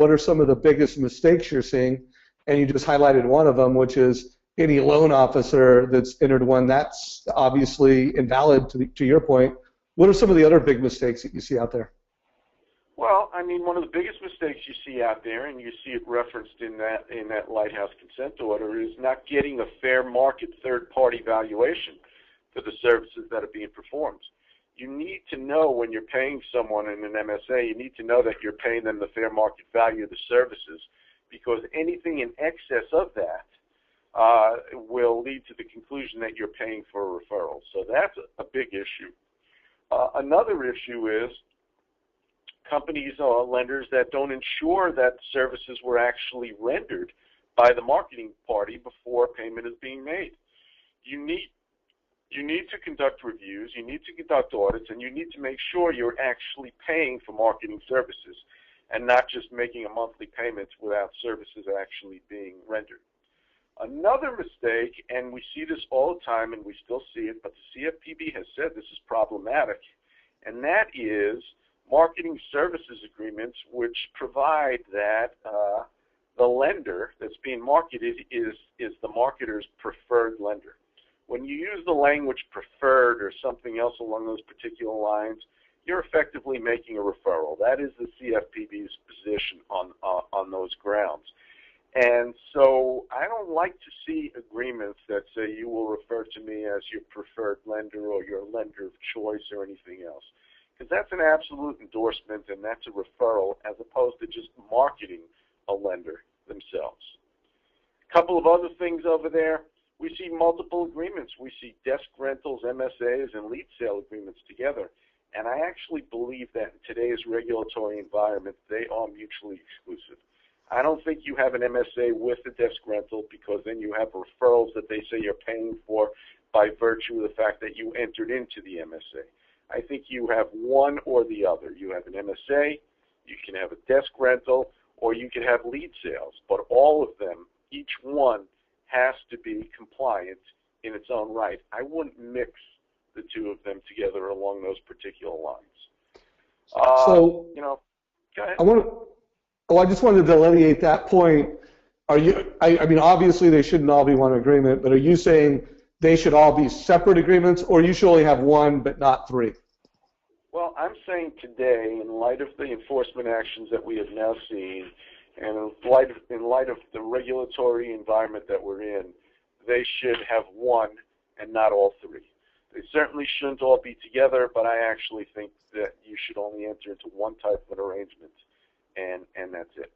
what are some of the biggest mistakes you're seeing? And you just highlighted one of them, which is any loan officer that's entered one. That's obviously invalid to your point. What are some of the other big mistakes that you see out there? Well, I mean, one of the biggest mistakes you see out there, and you see it referenced in that Lighthouse consent order, is not getting a fair market third-party valuation for the services that are being performed. You need to know when you're paying someone in an MSA, you need to know that you're paying them the fair market value of the services, because anything in excess of that will lead to the conclusion that you're paying for a referral. So that's a big issue. Another issue is companies or lenders that don't ensure that services were actually rendered by the marketing party before payment is being made. You need to conduct reviews, you need to conduct audits, and you need to make sure you're actually paying for marketing services and not just making a monthly payment without services actually being rendered. Another mistake, and we see this all the time and we still see it, but the CFPB has said this is problematic, and that is marketing services agreements which provide that the lender that's being marketed is the marketer's preferred lender. When you use the language preferred or something else along those particular lines, you're effectively making a referral. That is the CFPB's position on those grounds. And so I don't like to see agreements that say you will refer to me as your preferred lender or your lender of choice or anything else, because that's an absolute endorsement and that's a referral as opposed to just marketing a lender themselves. A couple of other things over there. We see multiple agreements. We see desk rentals, MSAs, and lead sale agreements together. And I actually believe that in today's regulatory environment, they are mutually exclusive. I don't think you have an MSA with a desk rental because then you have referrals that they say you're paying for by virtue of the fact that you entered into the MSA. I think you have one or the other. You have an MSA, you can have a desk rental, or you can have lead sales. But all of them, each one, has to be compliant in its own right. I wouldn't mix the two of them together along those particular lines. So, go ahead. I just wanted to delineate that point. I mean, obviously they shouldn't all be one agreement, but are you saying they should all be separate agreements, or you should only have one but not three? Well, I'm saying today, in light of the enforcement actions that we have now seen, and in light of the regulatory environment that we're in, they should have one and not all three. They certainly shouldn't all be together, but I actually think that you should only enter into one type of an arrangement, and that's it.